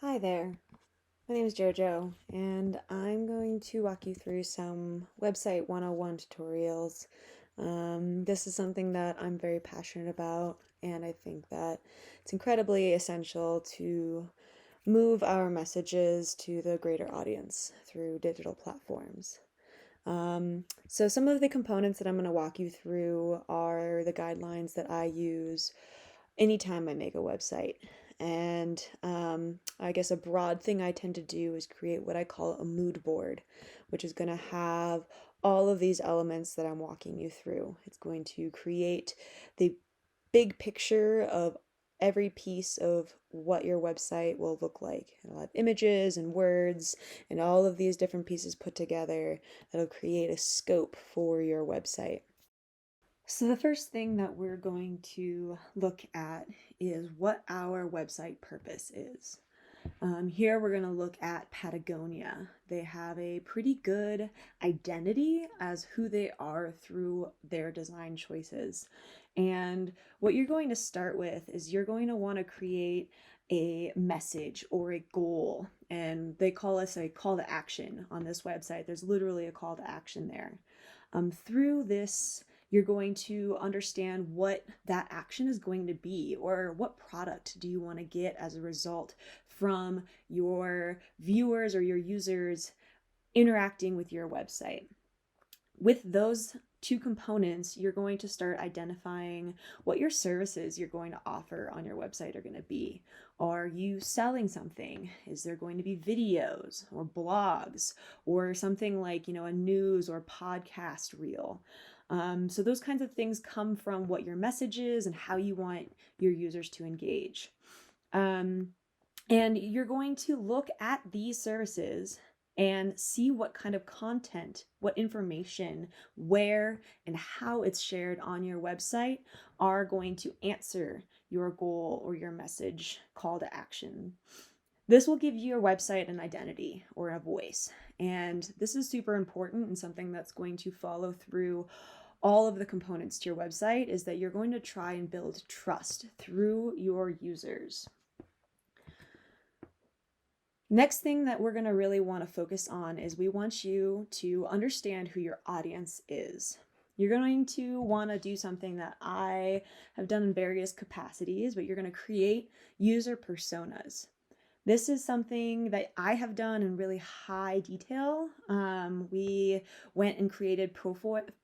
Hi there, my name is JoJo, and I'm going to walk you through some website 101 tutorials. This is something that I'm very passionate about, and I think that it's incredibly essential to move our messages to the greater audience through digital platforms. So some of the components that I'm going to walk you through are the guidelines that I use anytime I make a website. And I guess a broad thing I tend to do is create what I call a mood board, which is going to have all of these elements that I'm walking you through. It's going to create the big picture of every piece of what your website will look like. It'll have images and words and all of these different pieces put together that'll create a scope for your website. So the first thing that we're going to look at is what our website purpose is. Here we're going to look at Patagonia. They have a pretty good identity as who they are through their design choices. And what you're going to start with is you're going to want to create a message or a goal. And they call us a call to action on this website. There's literally a call to action there. Through this, you're going to understand what that action is going to be, or what product do you want to get as a result from your viewers or your users interacting with your website. With those two components, you're going to start identifying what your services you're going to offer on your website are going to be. Are you selling something? Is there going to be videos or blogs or something like, a news or podcast reel? So those kinds of things come from what your message is and how you want your users to engage. And you're going to look at these services and see what kind of content, what information, where, and how it's shared on your website are going to answer your goal or your message call to action. This will give your website an identity or a voice. And this is super important and something that's going to follow through all of the components to your website is that you're going to try and build trust through your users. Next thing that we're going to really want to focus on is we want you to understand who your audience is. You're going to want to do something that I have done in various capacities, but you're going to create user personas. This is something that I have done in really high detail. We went and created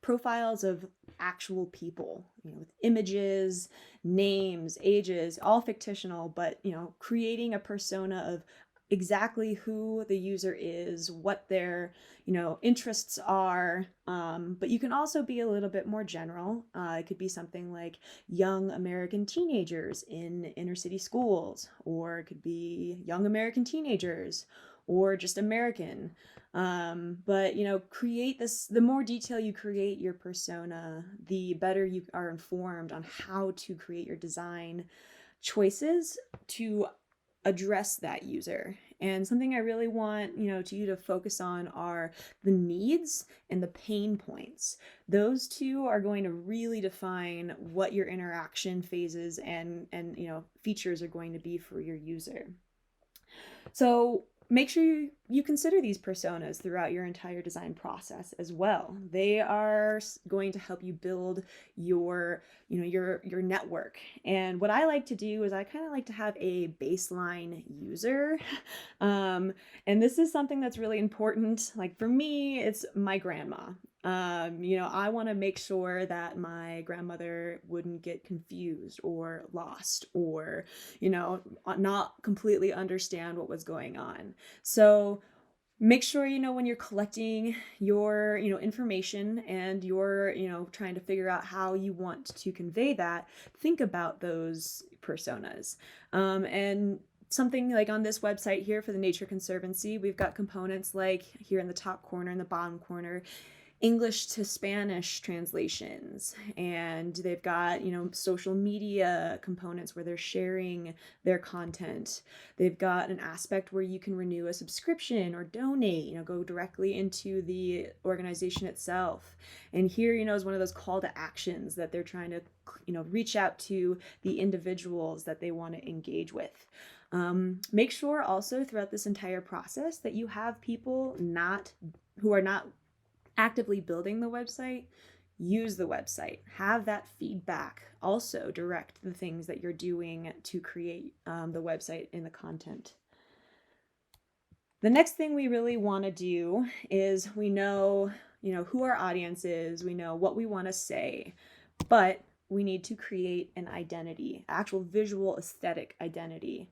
profiles of actual people, with images, names, ages, all fictional, but, creating a persona of exactly who the user is, what their interests are, but you can also be a little bit more general. It could be something like young American teenagers in inner city schools, or it could be young American teenagers, or just American. But create this. The more detail you create your persona, the better you are informed on how to create your design choices to address that user. And something I really want, you to focus on are the needs and the pain points. Those two are going to really define what your interaction phases and features are going to be for your user. So make sure you consider these personas throughout your entire design process as well. They are going to help you build your network. And what I like to do is I kind of like to have a baseline user. And this is something that's really important. Like for me, it's my grandma. I want to make sure that my grandmother wouldn't get confused or lost or, not completely understand what was going on. So make sure, when you're collecting your, information and you're, trying to figure out how you want to convey that, think about those personas. And something like on this website here for the Nature Conservancy, we've got components like here in the top corner and the bottom corner, English to Spanish translations, and they've got, social media components where they're sharing their content. They've got an aspect where you can renew a subscription or donate, go directly into the organization itself. And here, is one of those call to actions that they're trying to, reach out to the individuals that they want to engage with. Make sure also throughout this entire process that you have people who are not actively building the website use the website. Have that feedback. Also direct the things that you're doing to create the website and the content. The next thing we really want to do is we know who our audience is, we know what we want to say, but we need to create an identity, actual visual aesthetic identity.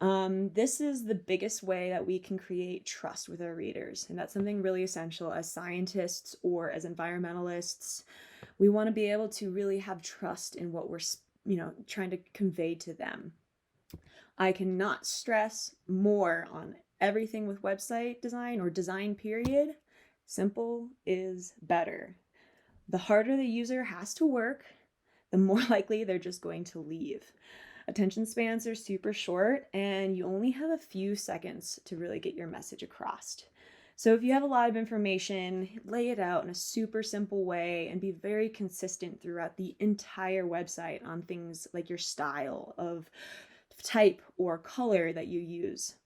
This is the biggest way that we can create trust with our readers. And that's something really essential as scientists or as environmentalists. We want to be able to really have trust in what we're, trying to convey to them. I cannot stress more on everything with website design or design period. Simple is better. The harder the user has to work, the more likely they're just going to leave. Attention spans are super short and you only have a few seconds to really get your message across. So if you have a lot of information, lay it out in a super simple way and be very consistent throughout the entire website on things like your style of type or color that you use.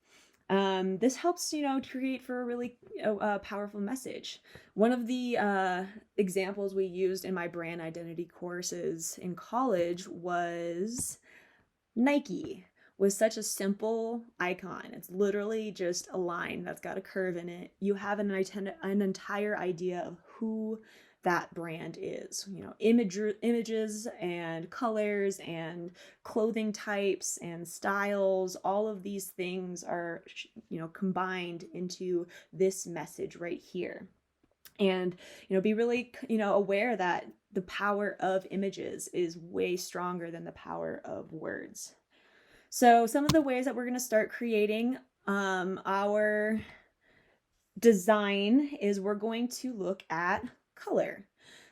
This helps, create for a really powerful message. One of the examples we used in my brand identity courses in college was Nike. Was such a simple icon. It's literally just a line that's got a curve in it. You have an entire idea of who that brand is. Images and colors and clothing types and styles, all of these things are, combined into this message right here. And, be really, aware that the power of images is way stronger than the power of words. So some of the ways that we're going to start creating our design is we're going to look at color.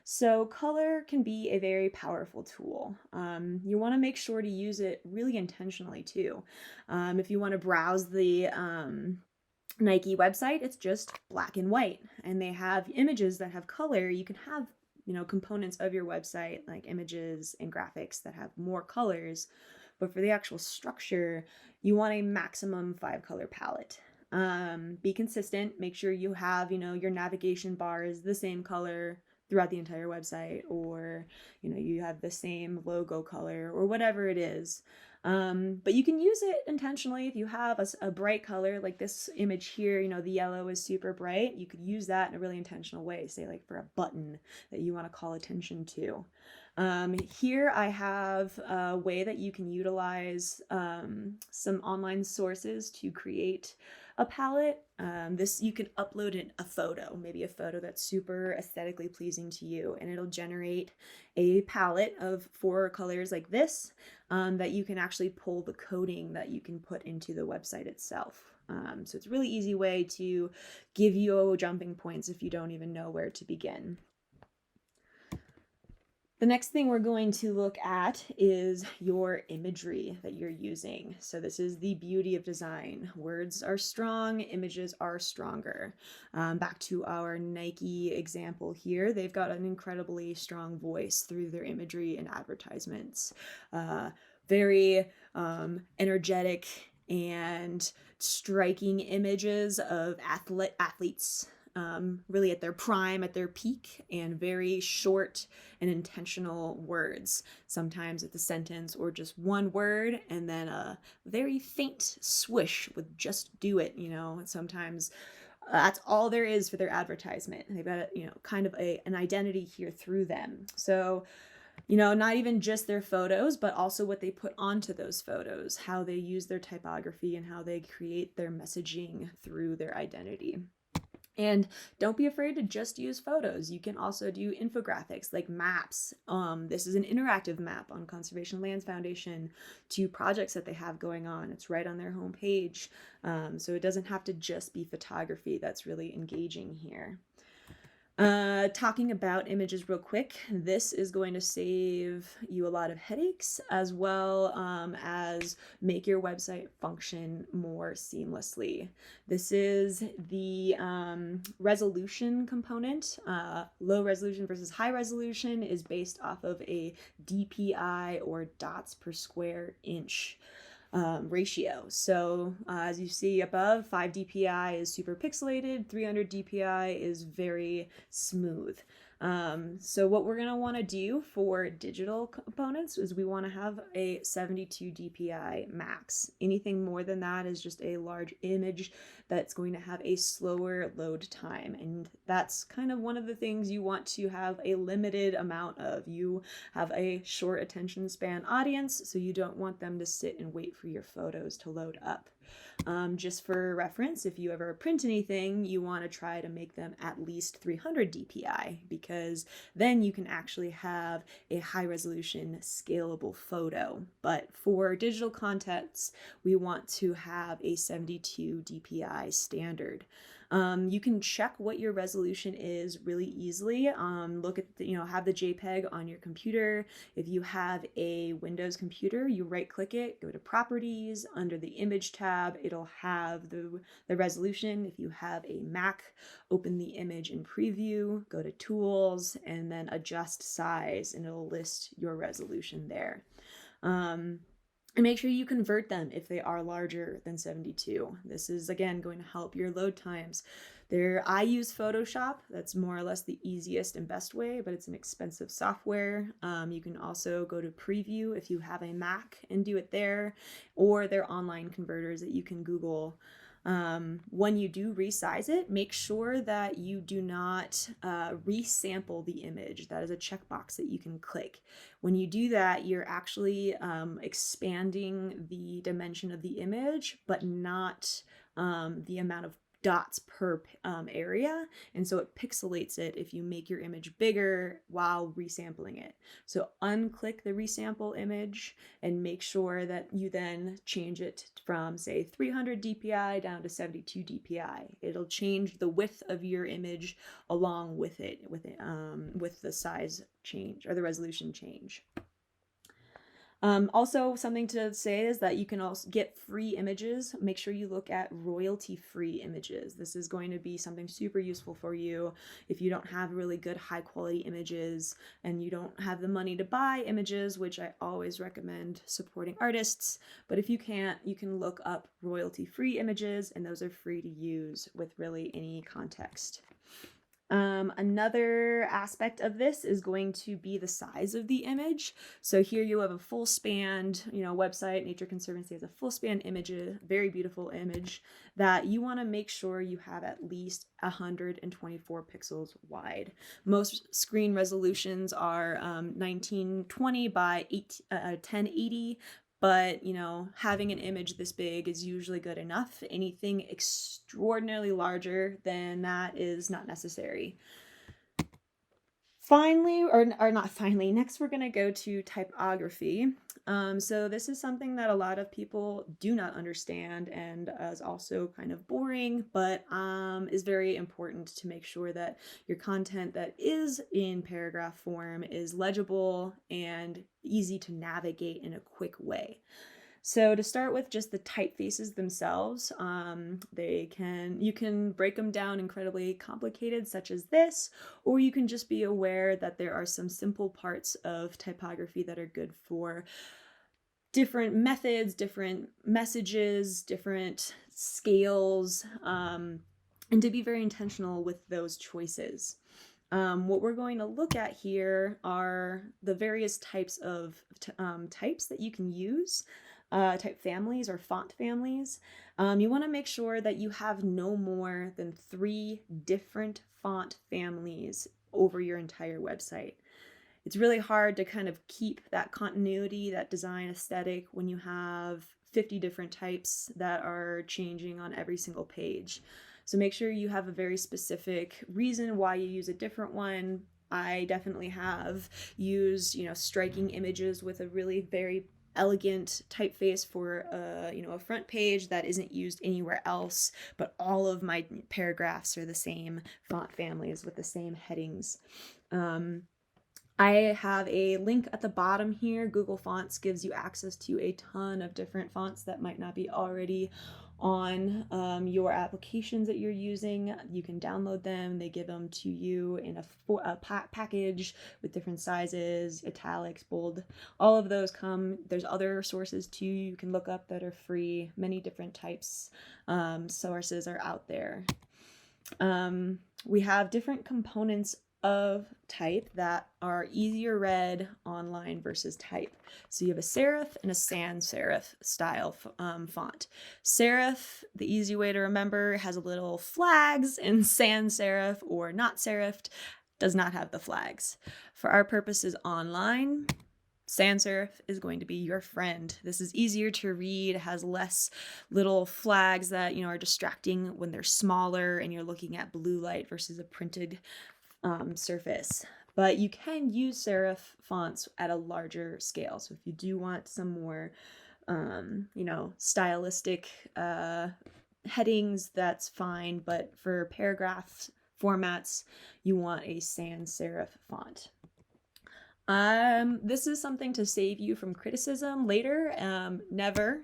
So color can be a very powerful tool. You want to make sure to use it really intentionally too. If you want to browse the Nike website, it's just black and white, and they have images that have color. You can have, components of your website like images and graphics that have more colors, but for the actual structure, you want a maximum 5-color palette. Be consistent, make sure you have, your navigation bar is the same color throughout the entire website, or, you have the same logo color or whatever it is. But you can use it intentionally. If you have a bright color like this image here, the yellow is super bright, you could use that in a really intentional way, say like for a button that you want to call attention to. Here I have a way that you can utilize some online sources to create a palette. You can upload a photo, maybe a photo that's super aesthetically pleasing to you, and it'll generate a palette of 4 colors like this that you can actually pull the coding that you can put into the website itself. So it's a really easy way to give you jumping points if you don't even know where to begin. The next thing we're going to look at is your imagery that you're using. So this is the beauty of design. Words are strong, images are stronger. Back to our Nike example here, they've got an incredibly strong voice through their imagery and advertisements. Very energetic and striking images of athletes really at their prime, at their peak, and very short and intentional words. Sometimes it's a sentence or just one word, and then a very faint swish with "just do it," Sometimes that's all there is for their advertisement. They've got, kind of an identity here through them. So, not even just their photos, but also what they put onto those photos, how they use their typography, and how they create their messaging through their identity. And don't be afraid to just use photos. You can also do infographics like maps. This is an interactive map on Conservation Lands Foundation to projects that they have going on. It's right on their homepage. So it doesn't have to just be photography that's really engaging here. Talking about images real quick, this is going to save you a lot of headaches as well as make your website function more seamlessly. This is the resolution component. Low resolution versus high resolution is based off of a DPI or dots per square inch. ratio. So as you see above, 5 dpi is super pixelated, 300 dpi is very smooth. So what we're going to want to do for digital components is we want to have a 72 dpi max. Anything more than that is just a large image that's going to have a slower load time, and that's kind of one of the things you want to have a limited amount of. You have a short attention span audience, so you don't want them to sit and wait for your photos to load up. Just for reference, if you ever print anything, you want to try to make them at least 300 dpi, because then you can actually have a high resolution scalable photo. But for digital contents, we want to have a 72 dpi standard. You can check what your resolution is really easily. Look at have the JPEG on your computer. If you have a Windows computer, you right click it, go to properties, under the image tab, it'll have the resolution. If you have a Mac, open the image in preview, go to tools, and then adjust size, and it'll list your resolution there. And make sure you convert them if they are larger than 72. This is, again, going to help your load times. I use Photoshop. That's more or less the easiest and best way, but it's an expensive software. You can also go to Preview if you have a Mac and do it there, or there are online converters that you can Google. When you do resize it, make sure that you do not resample the image. That is a checkbox that you can click. When you do that, you're actually expanding the dimension of the image, but not the amount of dots per area, and so it pixelates it if you make your image bigger while resampling it. So unclick the resample image and make sure that you then change it from, say, 300 dpi down to 72 dpi. It'll change the width of your image along with it, with the size change or the resolution change. Also, something to say is that you can also get free images. Make sure you look at royalty-free images. This is going to be something super useful for you if you don't have really good high-quality images and you don't have the money to buy images, which I always recommend supporting artists. But if you can't, you can look up royalty-free images, and those are free to use with really any context. Another aspect of this is going to be the size of the image. So here you have a full span, website, Nature Conservancy has a full span image, a very beautiful image that you want to make sure you have at least 124 pixels wide. Most screen resolutions are 1920 by 1080. But, having an image this big is usually good enough. Anything extraordinarily larger than that is not necessary. Finally, or not finally, next we're going to go to typography. So this is something that a lot of people do not understand and is also kind of boring, but is very important to make sure that your content that is in paragraph form is legible and easy to navigate in a quick way. So to start with, just the typefaces themselves, you can break them down incredibly complicated, such as this, or you can just be aware that there are some simple parts of typography that are good for different methods, different messages, different scales, and to be very intentional with those choices. What we're going to look at here are the various types of types that you can use. Type families or font families. You want to make sure that you have no more than 3 different font families over your entire website. It's really hard to kind of keep that continuity, that design aesthetic, when you have 50 different types that are changing on every single page. So make sure you have a very specific reason why you use a different one. I definitely have used, striking images with a really very elegant typeface for a front page that isn't used anywhere else, but all of my paragraphs are the same font families with the same headings. I have a link at the bottom here. Google Fonts gives you access to a ton of different fonts that might not be already on your applications that you're using. You can download them. They give them to you in a package with different sizes, italics, bold. All of those come. There's other sources too you can look up that are free. Many different types sources are out there. We have different components of type that are easier read online versus type. So you have a serif and a sans serif style font. Serif, the easy way to remember, has a little flags, and sans serif or not serifed does not have the flags. For our purposes online, sans serif is going to be your friend. This is easier to read, has less little flags that are distracting when they're smaller and you're looking at blue light versus a printed surface. But you can use serif fonts at a larger scale. So if you do want some more, stylistic headings, that's fine. But for paragraph formats, you want a sans serif font. This is something to save you from criticism later. Never,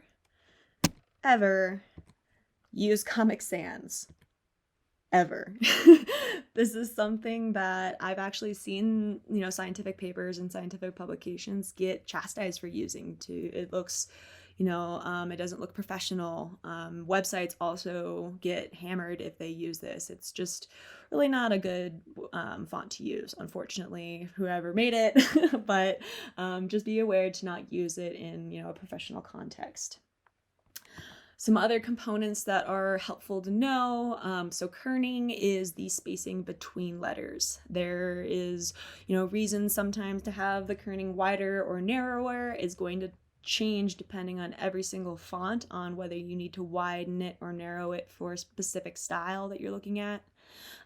ever use Comic Sans. Ever. This is something that I've actually seen, scientific papers and scientific publications get chastised for using. It looks, it doesn't look professional. Websites also get hammered if they use this. It's just really not a good font to use, unfortunately, whoever made it. But just be aware to not use it in, a professional context. Some other components that are helpful to know. So kerning is the spacing between letters. There is, reason sometimes to have the kerning wider or narrower. Is going to change depending on every single font on whether you need to widen it or narrow it for a specific style that you're looking at.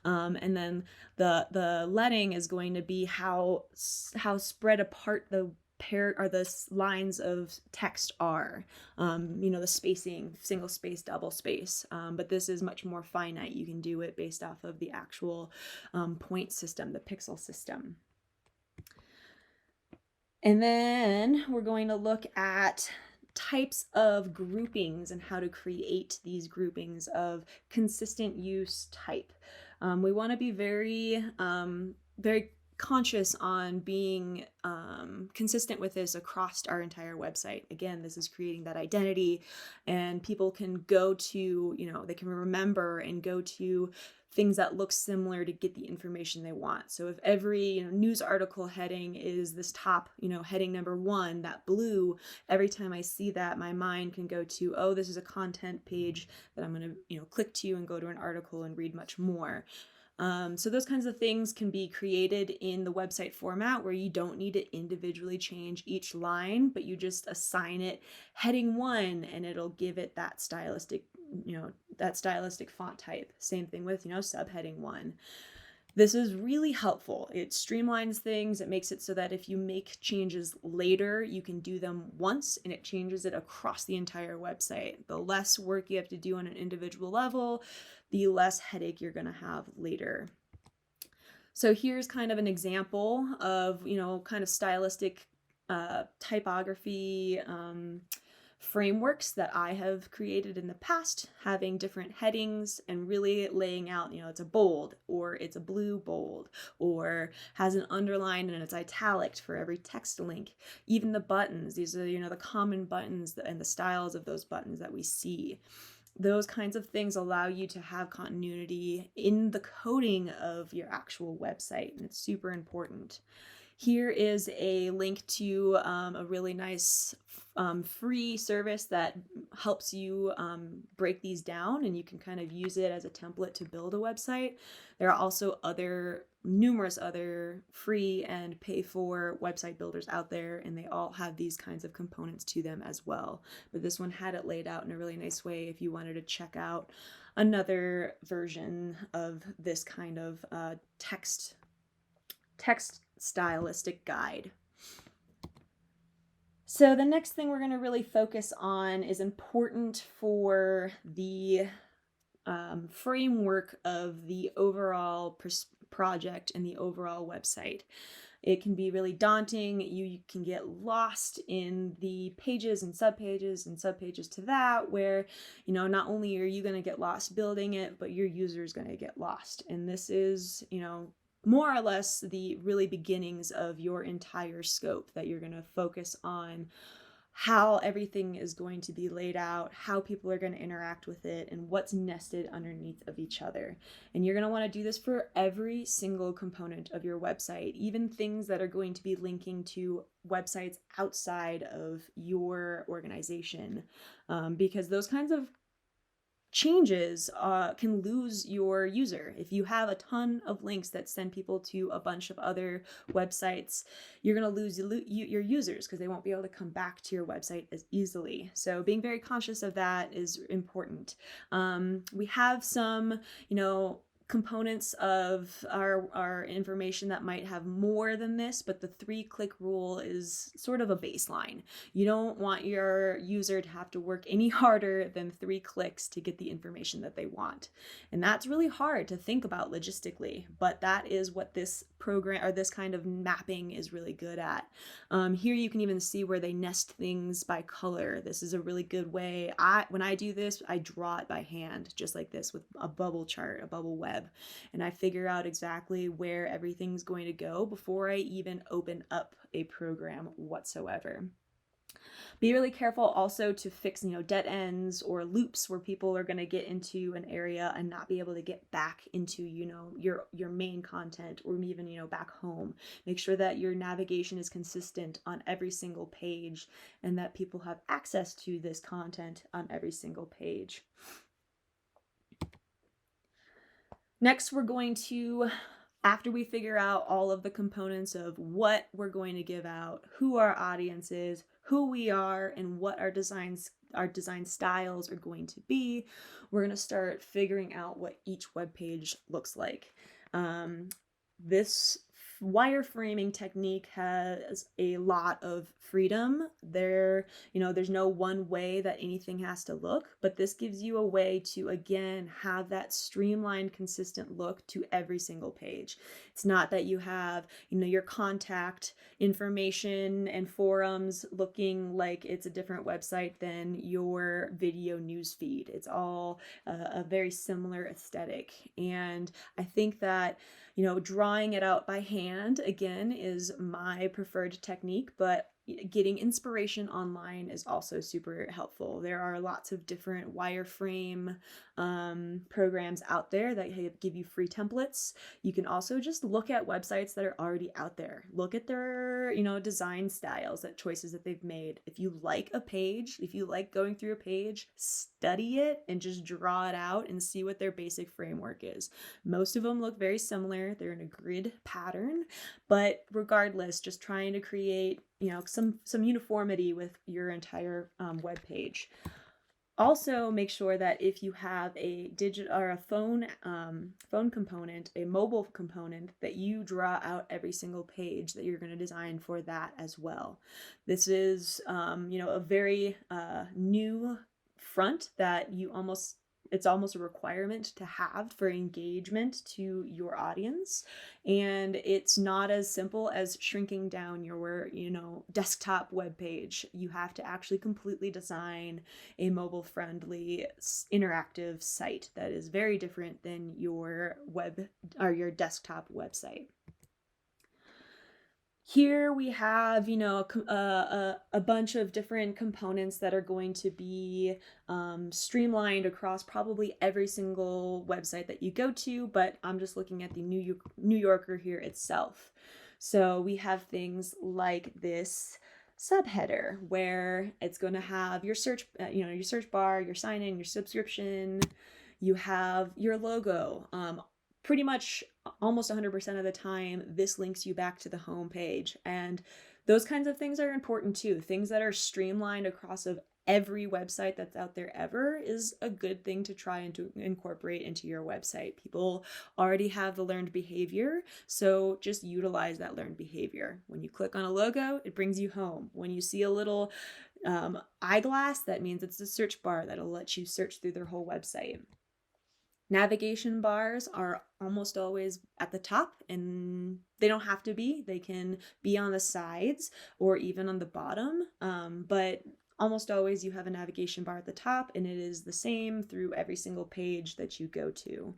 And then the leading is going to be how spread apart the lines of text are, the spacing, single space, double space. But this is much more finite. You can do it based off of the actual point system, the pixel system. And then we're going to look at types of groupings and how to create these groupings of consistent use type. We want to be very, very conscious on being consistent with this across our entire website. Again, this is creating that identity, and people can go to, they can remember and go to things that look similar to get the information they want. So if every news article heading is this top, heading number 1, that blue, every time I see that, my mind can go to, oh, this is a content page that I'm going to, click to and go to an article and read much more. So those kinds of things can be created in the website format where you don't need to individually change each line, but you just assign it heading 1 and it'll give it that stylistic font type. Same thing with, subheading 1. This is really helpful. It streamlines things. It makes it so that if you make changes later, you can do them once and it changes it across the entire website. The less work you have to do on an individual level, the less headache you're going to have later. So here's kind of an example of, kind of stylistic typography frameworks that I have created in the past, having different headings and really laying out, it's a bold or it's a blue bold or has an underline and it's italic for every text link. Even the buttons, these are, the common buttons and the styles of those buttons that we see. Those kinds of things allow you to have continuity in the coding of your actual website, and it's super important. Here is a link to a really nice free service that helps you break these down, and you can kind of use it as a template to build a website. There are also numerous other free and pay for website builders out there, and they all have these kinds of components to them as well. But this one had it laid out in a really nice way if you wanted to check out another version of this kind of text stylistic guide. So the next thing we're going to really focus on is important for the framework of the overall project and the overall website. it can be really daunting. You can get lost in the pages and subpages to that, where, you know, not only are you going to get lost building it, but your user is going to get lost. And this is, you know, more or less the really beginnings of your entire scope, that you're going to focus on how everything is going to be laid out, how people are going to interact with it, and what's nested underneath of each other. And you're going to want to do this for every single component of your website, even things that are going to be linking to websites outside of your organization, because those kinds of changes can lose your user. If you have a ton of links that send people to a bunch of other websites, you're going to lose your users, because they won't be able to come back to your website as easily. So being very conscious of that is important. We have some, you know, components of our information that might have more than this, but the 3-click rule is sort of a baseline. You don't want your user to have to work any harder than 3 clicks to get the information that they want. And that's really hard to think about logistically, but that is what this program, or this kind of mapping, is really good at. Here you can even see where they nest things by color. This is a really good way. When I do this, I draw it by hand, just like this, with a bubble chart, a bubble web, and I figure out exactly where everything's going to go before I even open up a program whatsoever. Be really careful also to fix, you know, dead ends or loops where people are going to get into an area and not be able to get back into, you know, your main content, or even, you know, back home. Make sure that your navigation is consistent on every single page, and that people have access to this content on every single page. Next, we're going to, after we figure out all of the components of what we're going to give out, who our audience is, who we are, and what our design styles are going to be, we're going to start figuring out what each web page looks like. This wireframing technique has a lot of freedom. There's no one way that anything has to look, but this gives you a way to, again, have that streamlined, consistent look to every single page. It's not that you have, you know, your contact information and forums looking like it's a different website than your video newsfeed. It's all a very similar aesthetic. And I think that, you know, drawing it out by hand, again, is my preferred technique, but getting inspiration online is also super helpful. There are lots of different wireframe programs out there that give you free templates. You can also just look at websites that are already out there. Look at their, you know, design styles, that choices that they've made. If you like a page, if you like going through a page, study it and just draw it out and see what their basic framework is. Most of them look very similar. They're in a grid pattern, but regardless, just trying to create, you know, some uniformity with your entire web page. Also, make sure that if you have a digital or a phone component, a mobile component, that you draw out every single page that you're going to design for that as well. This is, you know, a very new front that it's almost a requirement to have for engagement to your audience. And it's not as simple as shrinking down your, you know, desktop web page. You have to actually completely design a mobile friendly interactive site that is very different than your web or your desktop website. Here we have, you know, a bunch of different components that are going to be streamlined across probably every single website that you go to, but I'm just looking at the New Yorker here itself. So we have things like this subheader, where it's going to have your search, your search bar, your sign in, your subscription. You have your logo. Pretty much almost 100% of the time, this links you back to the home page. And those kinds of things are important too. Things that are streamlined across of every website that's out there ever is a good thing to try and to incorporate into your website. People already have the learned behavior, so just utilize that learned behavior. When you click on a logo, it brings you home. When you see a little eyeglass, that means it's a search bar that'll let you search through their whole website. Navigation bars are almost always at the top, and they don't have to be. They can be on the sides or even on the bottom, but almost always you have a navigation bar at the top, and it is the same through every single page that you go to.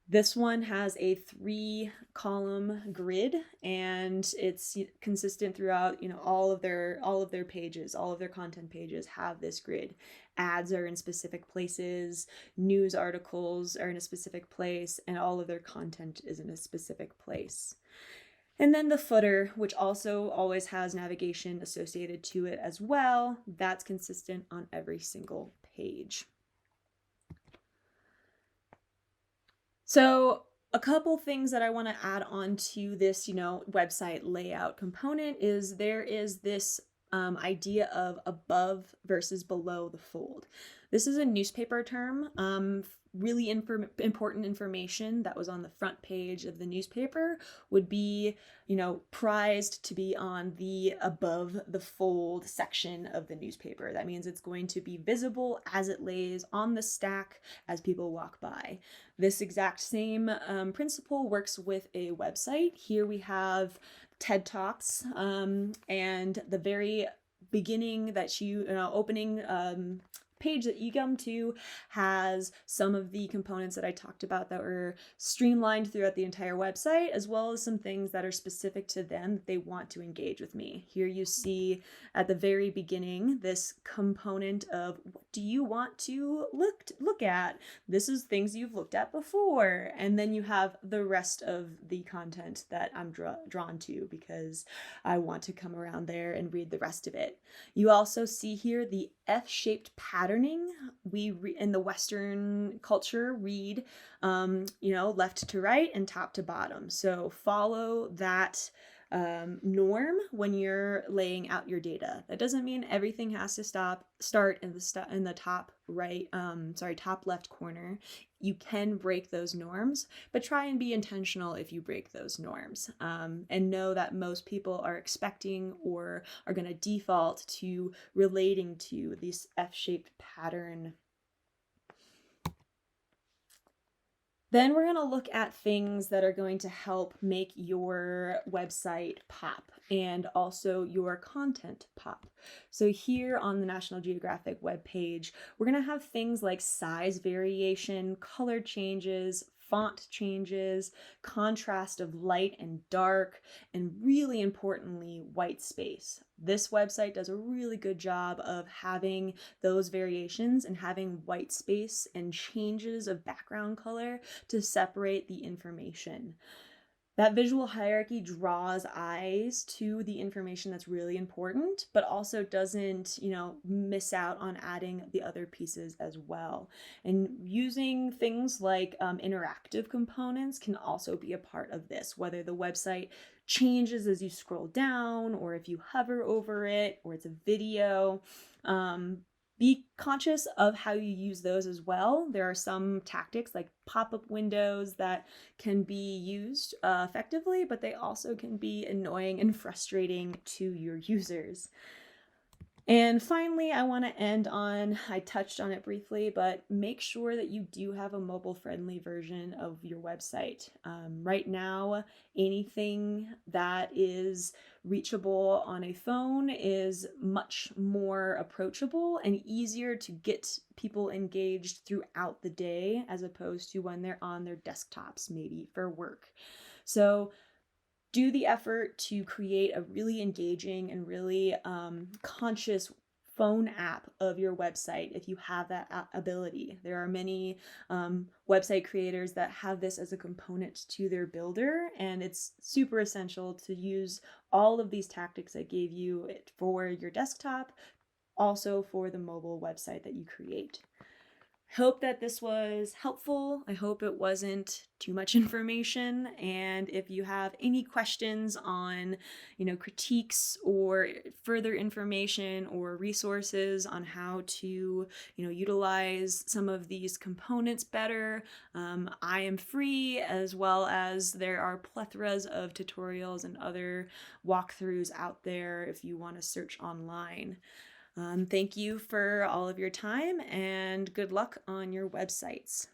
This one has a 3-column grid, and it's consistent throughout, all of their pages. All of their content pages have this grid. Ads are in specific places, news articles are in a specific place, and all of their content is in a specific place. And then the footer, which also always has navigation associated to it as well, that's consistent on every single page. So a couple things that I want to add on to this, website layout component is there is this idea of above versus below the fold. This is a newspaper term. Really important information that was on the front page of the newspaper would be, prized to be on the above the fold section of the newspaper. That means it's going to be visible as it lays on the stack as people walk by. This exact same principle works with a website. Here we have TED Talks, and the very beginning that opening page that you come to has some of the components that I talked about that were streamlined throughout the entire website, as well as some things that are specific to them that they want to engage with me. Here you see at the very beginning this component of what do you want to look at? This is things you've looked at before. And then you have the rest of the content that I'm drawn to because I want to come around there and read the rest of it. You also see here the F-shaped patterning. We in the Western culture read, left to right and top to bottom. So follow that norm when you're laying out your data. That doesn't mean everything has to start in the top right, top left corner. You can break those norms, but try and be intentional if you break those norms, and know that most people are expecting or are going to default to relating to this F-shaped pattern. Then we're going to look at things that are going to help make your website pop and also your content pop. So here on the National Geographic webpage, we're going to have things like size variation, color changes, font changes, contrast of light and dark, and really importantly, white space. This website does a really good job of having those variations and having white space and changes of background color to separate the information. That visual hierarchy draws eyes to the information that's really important, but also doesn't, miss out on adding the other pieces as well. And using things like interactive components can also be a part of this, whether the website changes as you scroll down, or if you hover over it, or it's a video. Be conscious of how you use those as well. There are some tactics like pop-up windows that can be used effectively, but they also can be annoying and frustrating to your users. And finally, I want to end on, I touched on it briefly, but make sure that you do have a mobile-friendly version of your website. Right now, anything that is reachable on a phone is much more approachable and easier to get people engaged throughout the day, as opposed to when they're on their desktops, maybe for work. So do the effort to create a really engaging and really conscious phone app of your website if you have that ability. There are many website creators that have this as a component to their builder, and it's super essential to use all of these tactics I gave you for your desktop, also for the mobile website that you create. Hope that this was helpful. I hope it wasn't too much information. And if you have any questions on, critiques or further information or resources on how to, utilize some of these components better, I am free, as well as there are plethoras of tutorials and other walkthroughs out there if you want to search online. Thank you for all of your time, and good luck on your websites.